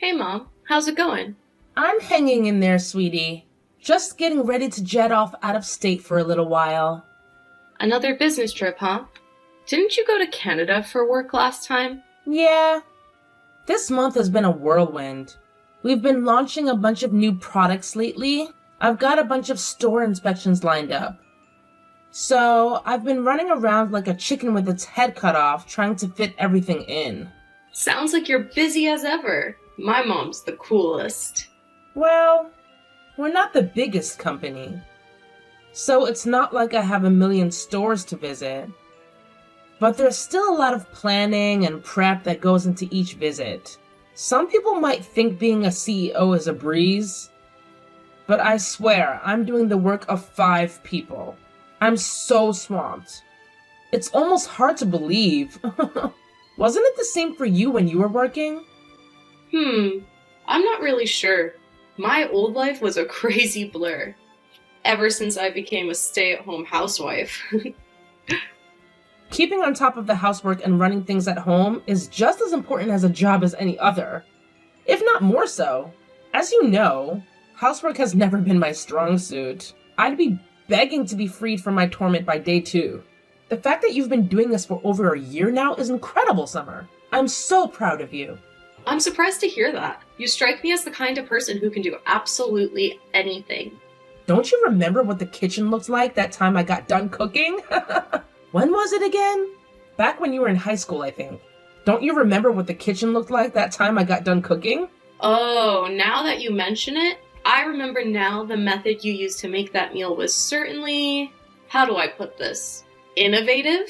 Hey Mom, how's it going? I'm hanging in there, sweetie. Just getting ready to jet off out of state for a little while. Another business trip, huh? Didn't you go to Canada for work last time? Yeah, this month has been a whirlwind. We've been launching a bunch of new products lately. I've got a bunch of store inspections lined up. So, I've been running around like a chicken with its head cut off, trying to fit everything in. Sounds like you're busy as ever. My mom's the coolest. Well, we're not the biggest company. So, it's not like I have a million stores to visit. But there's still a lot of planning and prep that goes into each visit. Some people might think being a CEO is a breeze, but I swear I'm doing the work of 5 people. I'm so swamped. It's almost hard to believe. Wasn't it the same for you when you were working? I'm not really sure. My old life was a crazy blur. Ever since I became a stay-at-home housewife. Keeping on top of the housework and running things at home is just as important as a job as any other, if not more so. As you know, housework has never been my strong suit. I'd be begging to be freed from my torment by day 2. The fact that you've been doing this for over a year now is incredible, Summer. I'm so proud of you. I'm surprised to hear that. You strike me as the kind of person who can do absolutely anything. Don't you remember what the kitchen looked like that time I got done cooking? When was it again? Back when you were in high school, I think. Don't you remember what the kitchen looked like that time I got done cooking? Oh, now that you mention it, I remember now the method you used to make that meal was certainly, how do I put this, innovative?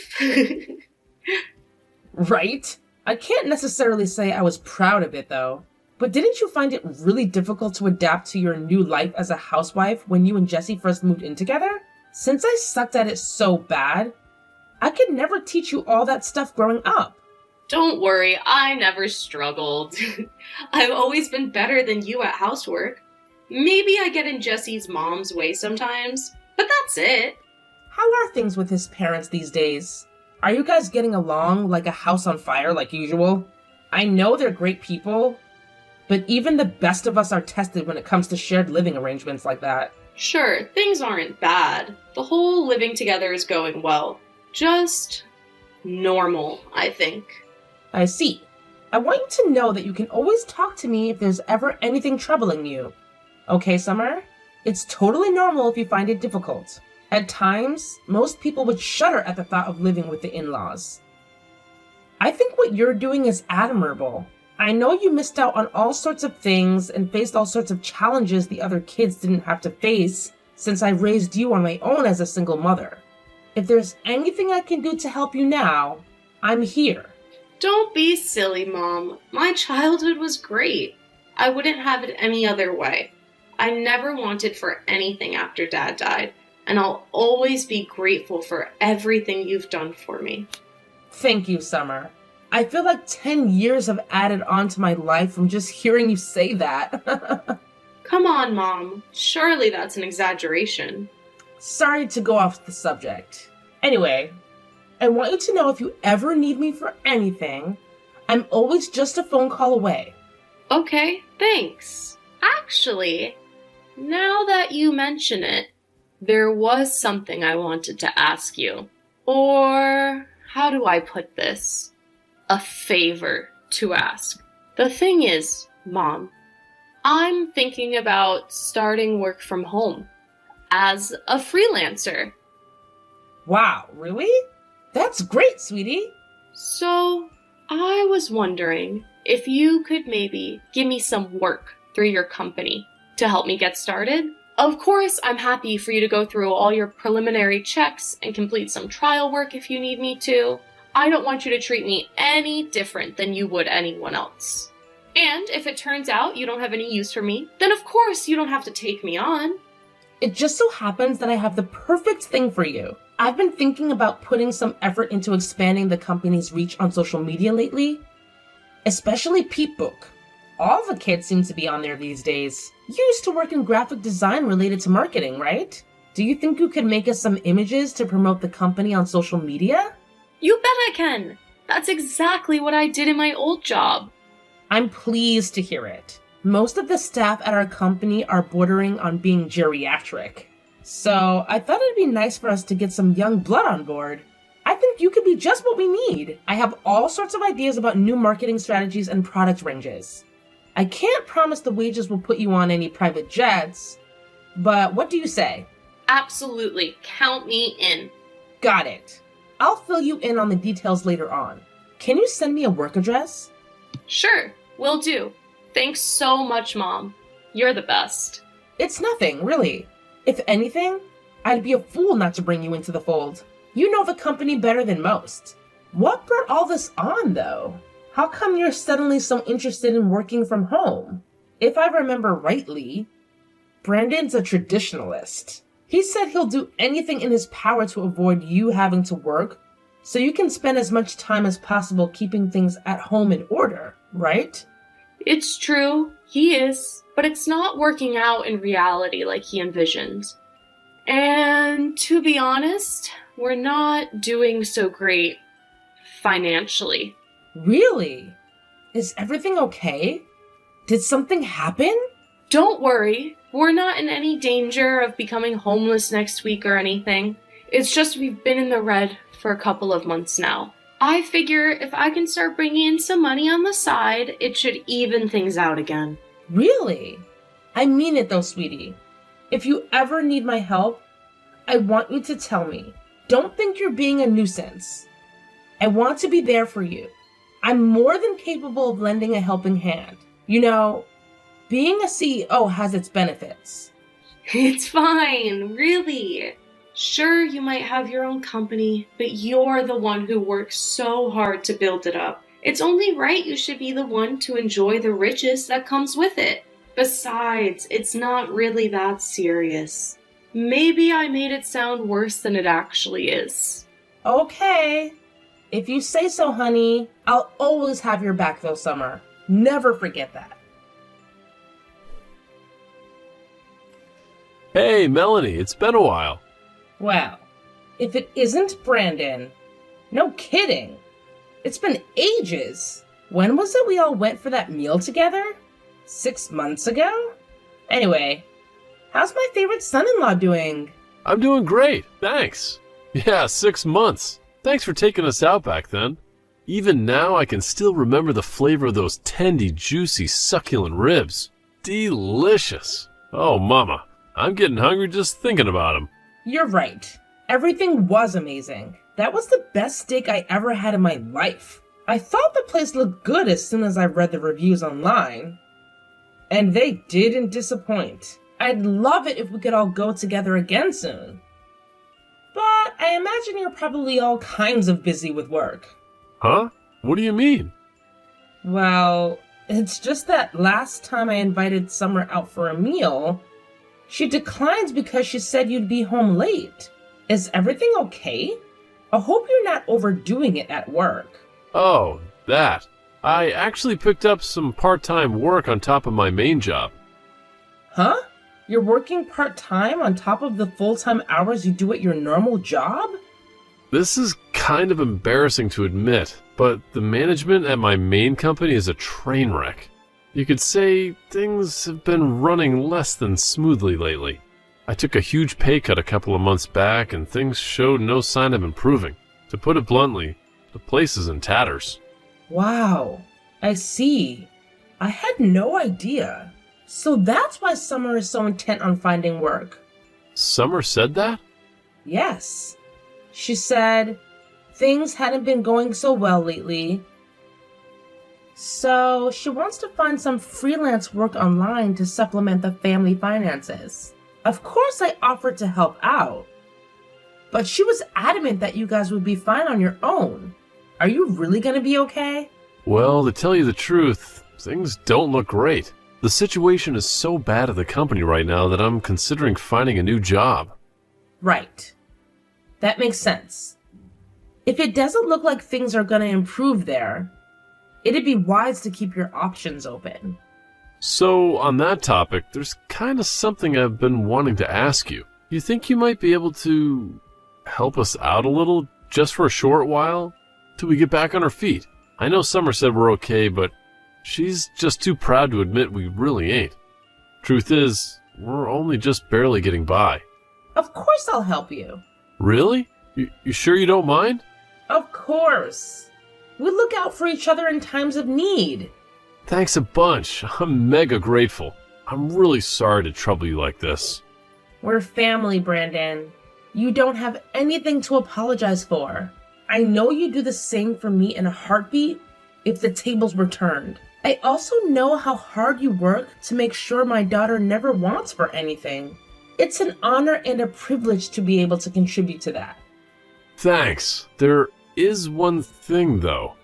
Right? I can't necessarily say I was proud of it, though. But didn't you find it really difficult to adapt to your new life as a housewife when you and Jesse first moved in together? Since I sucked at it so bad, I could never teach you all that stuff growing up. Don't worry, I never struggled. I've always been better than you at housework. Maybe I get in Jesse's mom's way sometimes, but that's it. How are things with his parents these days? Are you guys getting along like a house on fire like usual? I know they're great people, but even the best of us are tested when it comes to shared living arrangements like that. Sure, things aren't bad. The whole living together is going well. Just normal, I think. I see. I want you to know that you can always talk to me if there's ever anything troubling you. Okay, Summer? It's totally normal if you find it difficult. At times, most people would shudder at the thought of living with the in-laws. I think what you're doing is admirable. I know you missed out on all sorts of things and faced all sorts of challenges the other kids didn't have to face since I raised you on my own as a single mother. If there's anything I can do to help you now, I'm here. Don't be silly, Mom. My childhood was great. I wouldn't have it any other way. I never wanted for anything after Dad died, and I'll always be grateful for everything you've done for me. Thank you, Summer. I feel like 10 years have added on to my life from just hearing you say that. Come on, Mom. Surely that's an exaggeration. Sorry to go off the subject. Anyway, I want you to know if you ever need me for anything, I'm always just a phone call away. Okay, thanks. Actually, now that you mention it, there was something I wanted to ask you. Or, how do I put this? A favor to ask. The thing is, Mom, I'm thinking about starting work from home as a freelancer. Wow, really? That's great, sweetie. So, I was wondering if you could maybe give me some work through your company to help me get started. Of course, I'm happy for you to go through all your preliminary checks and complete some trial work if you need me to. I don't want you to treat me any different than you would anyone else. And if it turns out you don't have any use for me, then of course you don't have to take me on. It just so happens that I have the perfect thing for you. I've been thinking about putting some effort into expanding the company's reach on social media lately, especially Peepbook. All the kids seem to be on there these days. You used to work in graphic design related to marketing, right? Do you think you could make us some images to promote the company on social media? You bet I can! That's exactly what I did in my old job. I'm pleased to hear it. Most of the staff at our company are bordering on being geriatric. So I thought it'd be nice for us to get some young blood on board. I think you could be just what we need. I have all sorts of ideas about new marketing strategies and product ranges. I can't promise the wages will put you on any private jets, but what do you say? Absolutely. Count me in. Got it. I'll fill you in on the details later on. Can you send me a work address? Sure, will do. Thanks so much, Mom. You're the best. It's nothing, really. If anything, I'd be a fool not to bring you into the fold. You know the company better than most. What brought all this on, though? How come you're suddenly so interested in working from home? If I remember rightly, Brandon's a traditionalist. He said he'll do anything in his power to avoid you having to work, so you can spend as much time as possible keeping things at home in order, right? It's true, he is, but it's not working out in reality like he envisioned. And to be honest, we're not doing so great financially. Really? Is everything okay? Did something happen? Don't worry, we're not in any danger of becoming homeless next week or anything. It's just we've been in the red for a couple of months now. I figure if I can start bringing in some money on the side, it should even things out again. Really? I mean it though, sweetie. If you ever need my help, I want you to tell me. Don't think you're being a nuisance. I want to be there for you. I'm more than capable of lending a helping hand. You know, being a CEO has its benefits. It's fine, really. Sure, you might have your own company, but you're the one who works so hard to build it up. It's only right you should be the one to enjoy the riches that comes with it. Besides, it's not really that serious. Maybe I made it sound worse than it actually is. Okay. If you say so, honey. I'll always have your back though, Summer. Never forget that. Hey, Melanie, it's been a while. Well, if it isn't Brandon, no kidding. It's been ages. When was it we all went for that meal together? 6 months ago? Anyway, how's my favorite son-in-law doing? I'm doing great, thanks. Yeah, 6 months. Thanks for taking us out back then. Even now, I can still remember the flavor of those tendy, juicy, succulent ribs. Delicious. Oh, Mama, I'm getting hungry just thinking about them. You're right. Everything was amazing. That was the best steak I ever had in my life. I thought the place looked good as soon as I read the reviews online. And they didn't disappoint. I'd love it if we could all go together again soon. But I imagine you're probably all kinds of busy with work. Huh? What do you mean? Well, it's just that last time I invited Summer out for a meal, she declined because she said you'd be home late. Is everything okay? I hope you're not overdoing it at work. Oh, that. I actually picked up some part-time work on top of my main job. Huh? You're working part-time on top of the full-time hours you do at your normal job? This is kind of embarrassing to admit, but the management at my main company is a train wreck. You could say things have been running less than smoothly lately. I took a huge pay cut a couple of months back and things showed no sign of improving. To put it bluntly, the place is in tatters. Wow, I see. I had no idea. So that's why Summer is so intent on finding work. Summer said that? Yes. She said things hadn't been going so well lately. So she wants to find some freelance work online to supplement the family finances. Of course I offered to help out. But she was adamant that you guys would be fine on your own. Are you really going to be okay? Well, to tell you the truth, things don't look great. The situation is so bad at the company right now that I'm considering finding a new job. Right. That makes sense. If it doesn't look like things are going to improve there, it'd be wise to keep your options open. So, on that topic, there's kind of something I've been wanting to ask you. You think you might be able to help us out a little, just for a short while, till we get back on our feet? I know Summer said we're okay, but She's just too proud to admit we really ain't. Truth is, we're only just barely getting by. Of course I'll help you. Really? You sure you don't mind? Of course. We look out for each other in times of need. Thanks a bunch. I'm mega grateful. I'm really sorry to trouble you like this. We're family, Brandon. You don't have anything to apologize for. I know you'd do the same for me in a heartbeat if the tables were turned. I also know how hard you work to make sure my daughter never wants for anything. It's an honor and a privilege to be able to contribute to that. Thanks. There is one thing, though.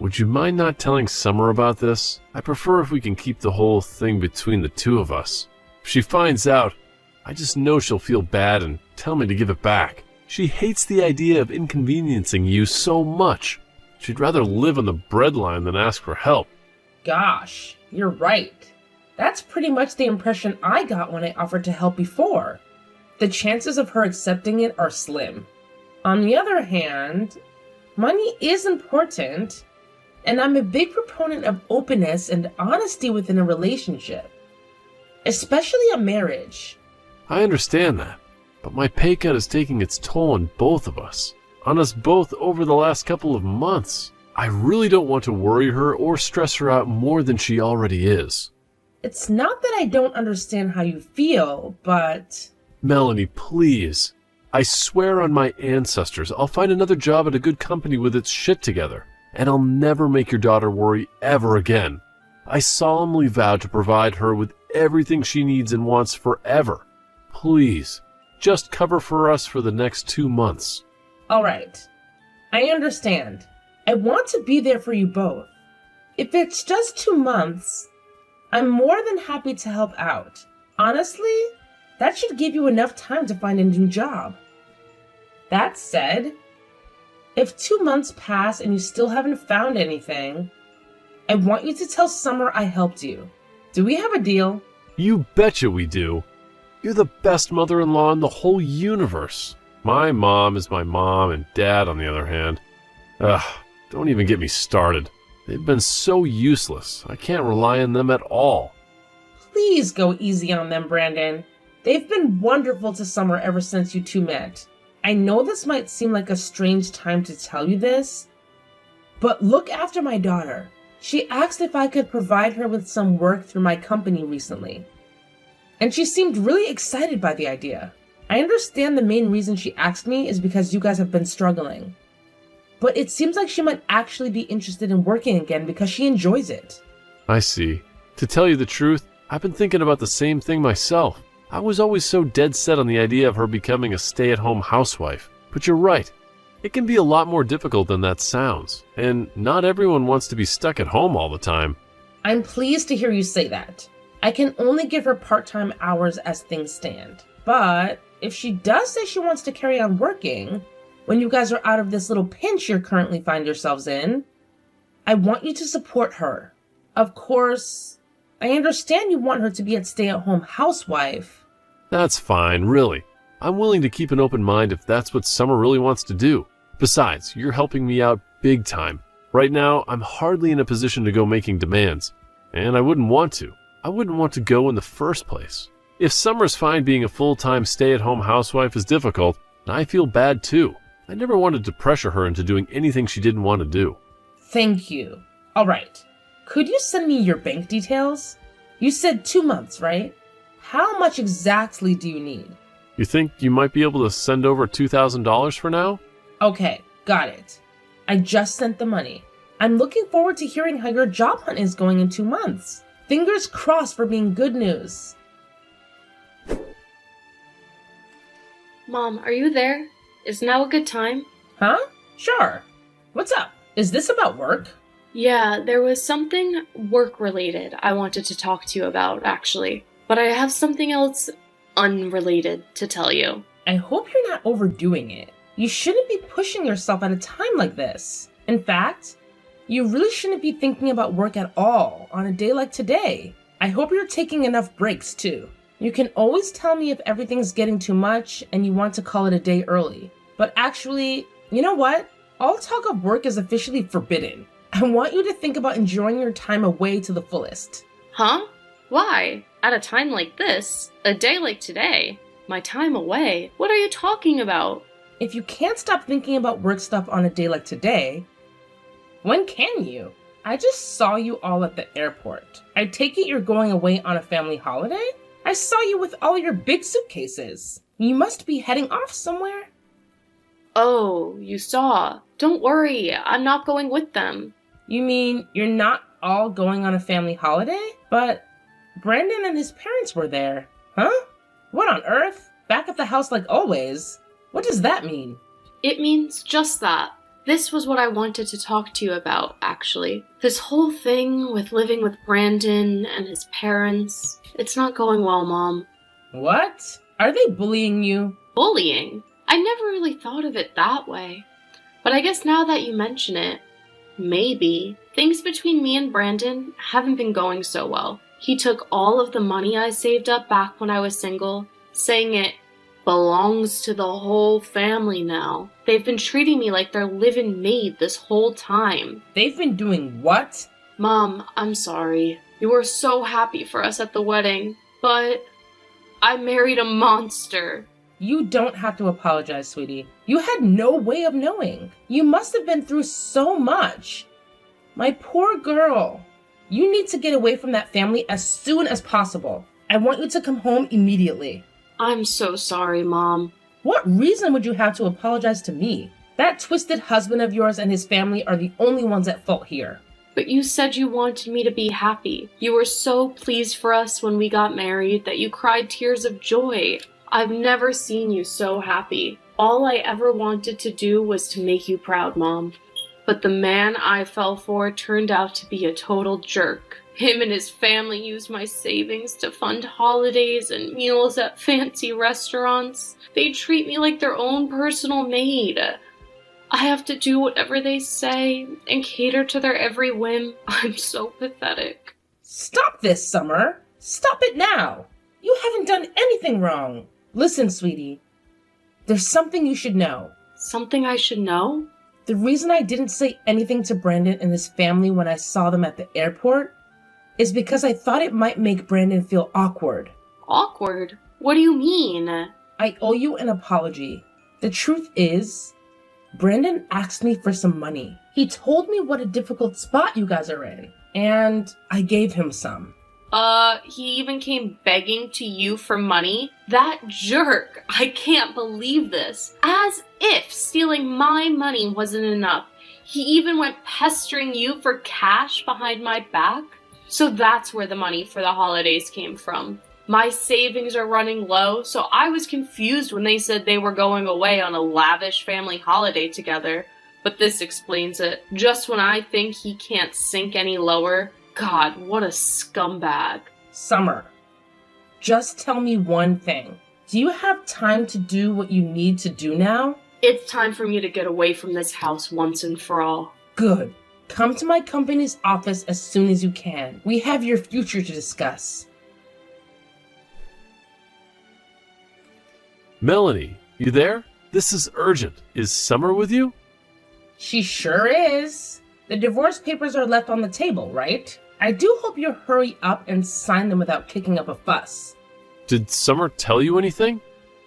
Would you mind not telling Summer about this? I prefer if we can keep the whole thing between the two of us. If she finds out, I just know she'll feel bad and tell me to give it back. She hates the idea of inconveniencing you so much. She'd rather live on the breadline than ask for help. Gosh, you're right. That's pretty much the impression I got when I offered to help before. The chances of her accepting it are slim. On the other hand, money is important, and I'm a big proponent of openness and honesty within a relationship, especially a marriage. I understand that, but my pay cut is taking its toll on both of us, on us both over the last couple of months. I really don't want to worry her or stress her out more than she already is. It's not that I don't understand how you feel, but... Melanie, please. I swear on my ancestors, I'll find another job at a good company with its shit together, and I'll never make your daughter worry ever again. I solemnly vow to provide her with everything she needs and wants forever. Please, just cover for us for the next 2 months. All right. I understand. I want to be there for you both. If it's just 2 months, I'm more than happy to help out. Honestly, that should give you enough time to find a new job. That said, if 2 months pass and you still haven't found anything, I want you to tell Summer I helped you. Do we have a deal? You betcha we do. You're the best mother-in-law in the whole universe. My mom is my mom, and Dad, on the other hand. Don't even get me started. They've been so useless. I can't rely on them at all. Please go easy on them, Brandon. They've been wonderful to Summer ever since you two met. I know this might seem like a strange time to tell you this, but look after my daughter. She asked if I could provide her with some work through my company recently, and she seemed really excited by the idea. I understand the main reason she asked me is because you guys have been struggling, but it seems like she might actually be interested in working again because she enjoys it. I see. To tell you the truth, I've been thinking about the same thing myself. I was always so dead set on the idea of her becoming a stay-at-home housewife. But you're right. It can be a lot more difficult than that sounds. And not everyone wants to be stuck at home all the time. I'm pleased to hear you say that. I can only give her part-time hours as things stand. But if she does say she wants to carry on working, when you guys are out of this little pinch you currently find yourselves in, I want you to support her. Of course, I understand you want her to be a stay-at-home housewife. That's fine, really. I'm willing to keep an open mind if that's what Summer really wants to do. Besides, you're helping me out big time. Right now, I'm hardly in a position to go making demands. And I wouldn't want to. I wouldn't want to go in the first place. If Summer's fine being a full-time stay-at-home housewife is difficult, I feel bad too. I never wanted to pressure her into doing anything she didn't want to do. Thank you. All right. Could you send me your bank details? You said 2 months, right? How much exactly do you need? You think you might be able to send over $2,000 for now? Okay, got it. I just sent the money. I'm looking forward to hearing how your job hunt is going in 2 months. Fingers crossed for being good news. Mom, are you there? Is now a good time? Huh? Sure. What's up? Is this about work? Yeah, there was something work-related I wanted to talk to you about, actually. But I have something else unrelated to tell you. I hope you're not overdoing it. You shouldn't be pushing yourself at a time like this. In fact, you really shouldn't be thinking about work at all on a day like today. I hope you're taking enough breaks too. You can always tell me if everything's getting too much and you want to call it a day early. But actually, you know what? All talk of work is officially forbidden. I want you to think about enjoying your time away to the fullest. Huh? Why? At a time like this? A day like today? My time away? What are you talking about? If you can't stop thinking about work stuff on a day like today, when can you? I just saw you all at the airport. I take it you're going away on a family holiday? I saw you with all your big suitcases. You must be heading off somewhere. Oh, you saw. Don't worry, I'm not going with them. You mean you're not all going on a family holiday? But Brandon and his parents were there. Huh? What on earth? Back at the house like always. What does that mean? It means just that. This was what I wanted to talk to you about, actually. This whole thing with living with Brandon and his parents. It's not going well, Mom. What? Are they bullying you? Bullying? I never really thought of it that way. But I guess now that you mention it, maybe. Things between me and Brandon haven't been going so well. He took all of the money I saved up back when I was single, saying it belongs to the whole family now. They've been treating me like their live-in maid this whole time. They've been doing what? Mom, I'm sorry. You were so happy for us at the wedding, but I married a monster. You don't have to apologize, sweetie. You had no way of knowing. You must have been through so much. My poor girl. You need to get away from that family as soon as possible. I want you to come home immediately. I'm so sorry, Mom. What reason would you have to apologize to me? That twisted husband of yours and his family are the only ones at fault here. But you said you wanted me to be happy. You were so pleased for us when we got married that you cried tears of joy. I've never seen you so happy. All I ever wanted to do was to make you proud, Mom. But the man I fell for turned out to be a total jerk. Him and his family used my savings to fund holidays and meals at fancy restaurants. They treat me like their own personal maid. I have to do whatever they say and cater to their every whim. I'm so pathetic. Stop this, Summer. Stop it now. You haven't done anything wrong. Listen, sweetie. There's something you should know. Something I should know? The reason I didn't say anything to Brandon and his family when I saw them at the airport is because I thought it might make Brandon feel awkward. Awkward? What do you mean? I owe you an apology. The truth is, Brandon asked me for some money. He told me what a difficult spot you guys are in, and I gave him some. He even came begging to you for money? That jerk! I can't believe this. As if stealing my money wasn't enough. He even went pestering you for cash behind my back? So that's where the money for the holidays came from. My savings are running low, so I was confused when they said they were going away on a lavish family holiday together. But this explains it. Just when I think he can't sink any lower, God, what a scumbag. Summer, just tell me one thing. Do you have time to do what you need to do now? It's time for me to get away from this house once and for all. Good. Come to my company's office as soon as you can. We have your future to discuss. Melanie, you there? This is urgent. Is Summer with you? She sure is. The divorce papers are left on the table, right? I do hope you hurry up and sign them without kicking up a fuss. Did Summer tell you anything?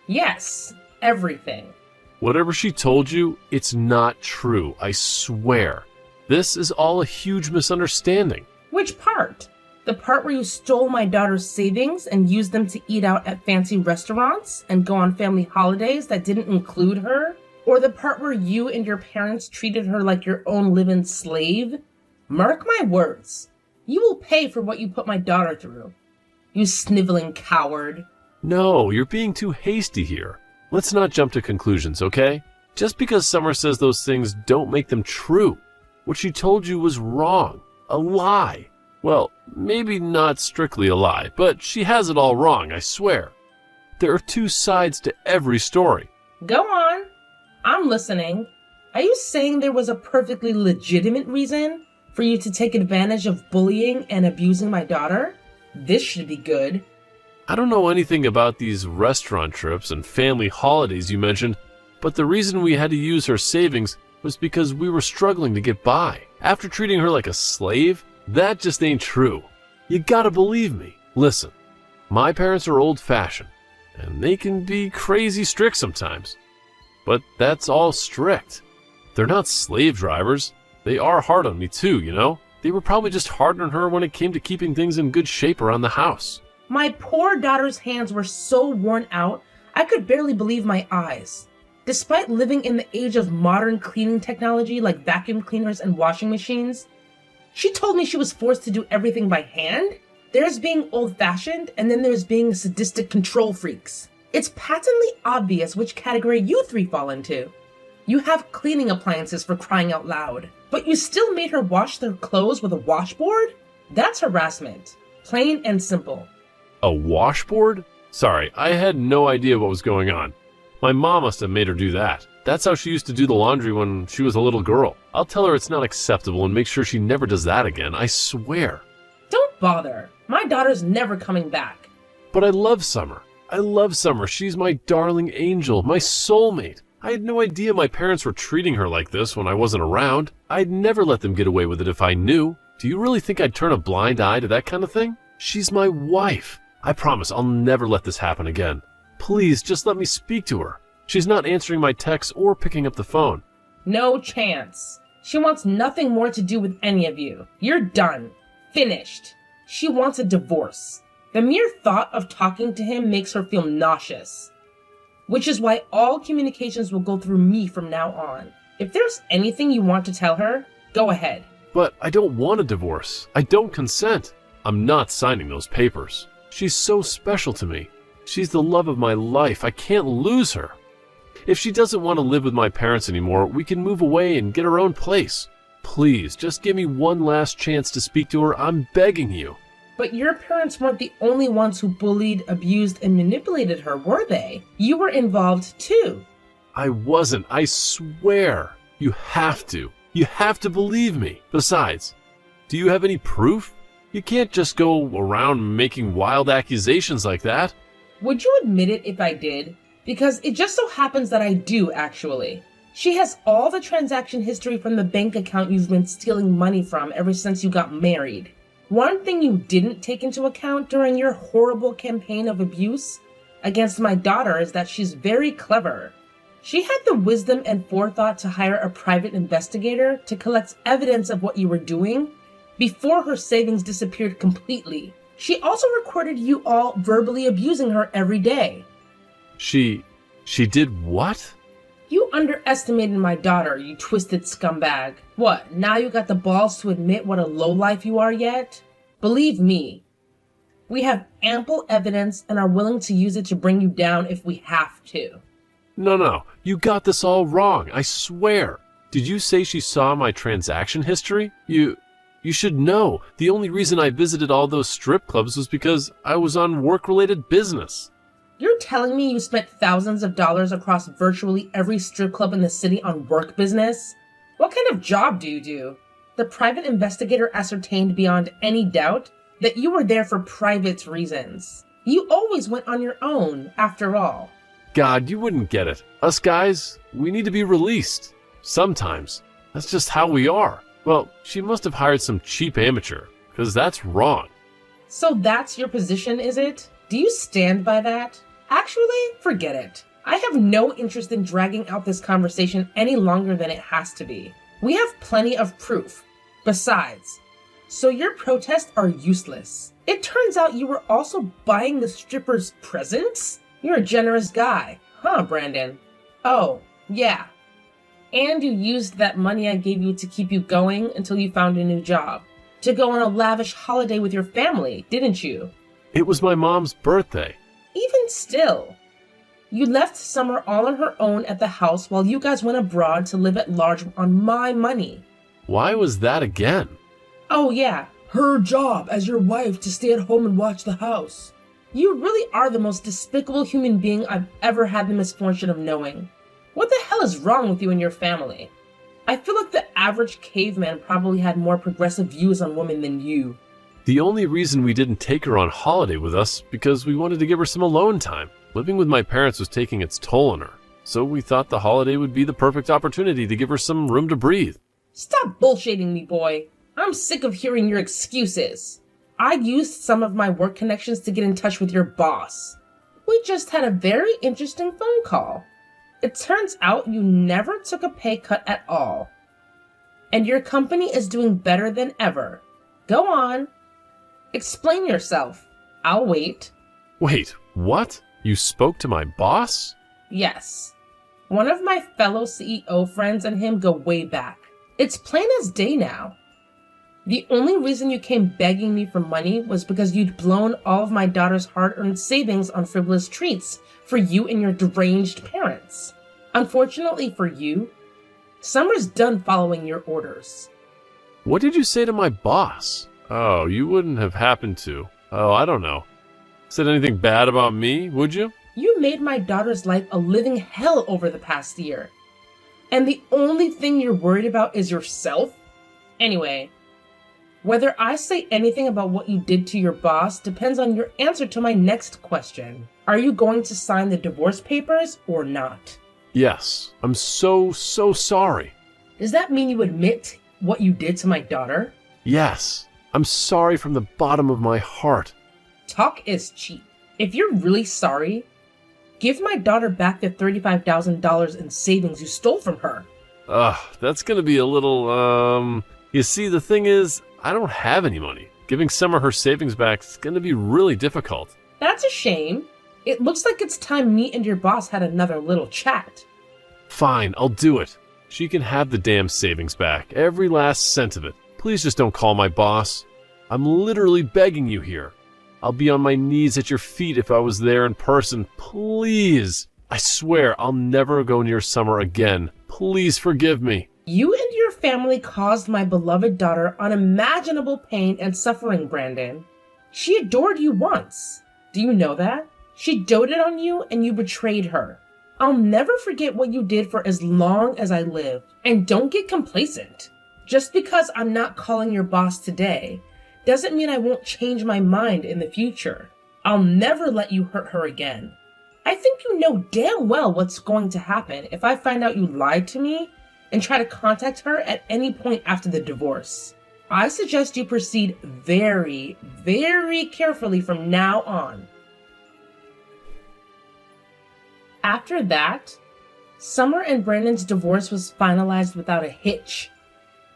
Yes, everything. Whatever she told you, it's not true, I swear. This is all a huge misunderstanding. Which part? The part where you stole my daughter's savings and used them to eat out at fancy restaurants and go on family holidays that didn't include her? Or the part where you and your parents treated her like your own live-in slave? Mark my words. You will pay for what you put my daughter through. You sniveling coward. No, you're being too hasty here. Let's not jump to conclusions, okay? Just because Summer says those things don't make them true. What she told you was wrong. A lie. Well, maybe not strictly a lie, but she has it all wrong, I swear. There are two sides to every story. Go on. I'm listening. Are you saying there was a perfectly legitimate reason for you to take advantage of bullying and abusing my daughter? This should be good. I don't know anything about these restaurant trips and family holidays you mentioned, but the reason we had to use her savings was because we were struggling to get by. After treating her like a slave, that just ain't true. You gotta believe me. Listen, my parents are old-fashioned, and they can be crazy strict sometimes. But that's all strict. They're not slave drivers. They are hard on me too, you know? They were probably just hard on her when it came to keeping things in good shape around the house. My poor daughter's hands were so worn out, I could barely believe my eyes. Despite living in the age of modern cleaning technology like vacuum cleaners and washing machines, she told me she was forced to do everything by hand. There's being old-fashioned, and then there's being sadistic control freaks. It's patently obvious which category you three fall into. You have cleaning appliances, for crying out loud, but you still made her wash their clothes with a washboard? That's harassment. Plain and simple. A washboard? Sorry, I had no idea what was going on. My mom must have made her do that. That's how she used to do the laundry when she was a little girl. I'll tell her it's not acceptable and make sure she never does that again, I swear. Don't bother. My daughter's never coming back. But I love Summer. I love Summer. She's my darling angel, my soulmate. I had no idea my parents were treating her like this when I wasn't around. I'd never let them get away with it if I knew. Do you really think I'd turn a blind eye to that kind of thing? She's my wife. I promise I'll never let this happen again. Please, just let me speak to her. She's not answering my texts or picking up the phone. No chance. She wants nothing more to do with any of you. You're done. Finished. She wants a divorce. The mere thought of talking to him makes her feel nauseous. Which is why all communications will go through me from now on. If there's anything you want to tell her, go ahead. But I don't want a divorce. I don't consent. I'm not signing those papers. She's so special to me. She's the love of my life. I can't lose her. If she doesn't want to live with my parents anymore, we can move away and get our own place. Please, just give me one last chance to speak to her. I'm begging you. But your parents weren't the only ones who bullied, abused, and manipulated her, were they? You were involved too. I wasn't. I swear. You have to. You have to believe me. Besides, do you have any proof? You can't just go around making wild accusations like that. Would you admit it if I did? Because it just so happens that I do, actually. She has all the transaction history from the bank account you've been stealing money from ever since you got married. One thing you didn't take into account during your horrible campaign of abuse against my daughter is that she's very clever. She had the wisdom and forethought to hire a private investigator to collect evidence of what you were doing before her savings disappeared completely. She also recorded you all verbally abusing her every day. She did what? You underestimated my daughter, you twisted scumbag. What, now you got the balls to admit what a lowlife you are yet? Believe me, we have ample evidence and are willing to use it to bring you down if we have to. No, you got this all wrong, I swear. Did you say she saw my transaction history? You should know, the only reason I visited all those strip clubs was because I was on work-related business. You're telling me you spent thousands of dollars across virtually every strip club in the city on work business? What kind of job do you do? The private investigator ascertained beyond any doubt that you were there for private reasons. You always went on your own, after all. God, you wouldn't get it. Us guys, we need to be released. Sometimes. That's just how we are. Well, she must have hired some cheap amateur, because that's wrong. So that's your position, is it? Do you stand by that? Actually, forget it. I have no interest in dragging out this conversation any longer than it has to be. We have plenty of proof. Besides, so your protests are useless. It turns out you were also buying the strippers presents? You're a generous guy, huh, Brandon? Oh, yeah. And you used that money I gave you to keep you going until you found a new job. To go on a lavish holiday with your family, didn't you? It was my mom's birthday. Even still, you left Summer all on her own at the house while you guys went abroad to live at large on my money. Why was that again? Oh yeah, her job as your wife to stay at home and watch the house. You really are the most despicable human being I've ever had the misfortune of knowing. What the hell is wrong with you and your family? I feel like the average caveman probably had more progressive views on women than you. The only reason we didn't take her on holiday with us because we wanted to give her some alone time. Living with my parents was taking its toll on her. so we thought the holiday would be the perfect opportunity to give her some room to breathe. Stop bullshitting me, boy. I'm sick of hearing your excuses. I used some of my work connections to get in touch with your boss. We just had a very interesting phone call. It turns out you never took a pay cut at all. And your company is doing better than ever. Go on. Explain yourself. I'll wait. Wait, what? You spoke to my boss? Yes. One of my fellow CEO friends and him go way back. It's plain as day now. The only reason you came begging me for money was because you'd blown all of my daughter's hard-earned savings on frivolous treats for you and your deranged parents. Unfortunately for you, Summer's done following your orders. What did you say to my boss? Oh, you wouldn't have happened to. Oh, I don't know. Said anything bad about me, would you? You made my daughter's life a living hell over the past year. And the only thing you're worried about is yourself? Anyway, whether I say anything about what you did to your boss depends on your answer to my next question. Are you going to sign the divorce papers or not? Yes. I'm so sorry. Does that mean you admit what you did to my daughter? Yes. I'm sorry from the bottom of my heart. Talk is cheap. If you're really sorry, give my daughter back the $35,000 in savings you stole from her. That's gonna be a little, You see, the thing is, I don't have any money. Giving Summer her savings back is gonna be really difficult. That's a shame. It looks like it's time me and your boss had another little chat. Fine, I'll do it. She can have the damn savings back, every last cent of it. Please just don't call my boss. I'm literally begging you here. I'll be on my knees at your feet if I was there in person. Please. I swear I'll never go near Summer again. Please forgive me. You and your family caused my beloved daughter unimaginable pain and suffering, Brandon. She adored you once. Do you know that? She doted on you and you betrayed her. I'll never forget what you did for as long as I live. And don't get complacent. Just because I'm not calling your boss today doesn't mean I won't change my mind in the future. I'll never let you hurt her again. I think you know damn well what's going to happen if I find out you lied to me and try to contact her at any point after the divorce. I suggest you proceed very, very carefully from now on. After that, Summer and Brandon's divorce was finalized without a hitch.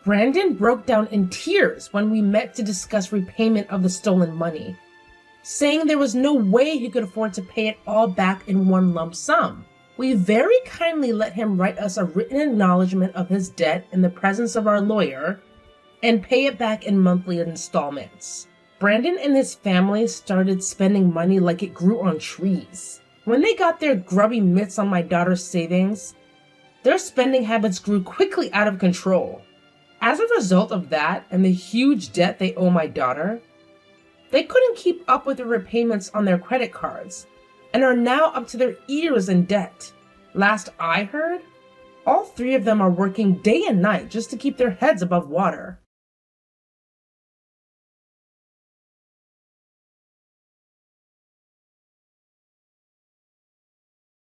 Brandon broke down in tears when we met to discuss repayment of the stolen money, saying there was no way he could afford to pay it all back in one lump sum. We very kindly let him write us a written acknowledgement of his debt in the presence of our lawyer and pay it back in monthly installments. Brandon and his family started spending money like it grew on trees. When they got their grubby mitts on my daughter's savings, their spending habits grew quickly out of control. As a result of that and the huge debt they owe my daughter, they couldn't keep up with the repayments on their credit cards and are now up to their ears in debt. Last I heard, all three of them are working day and night just to keep their heads above water.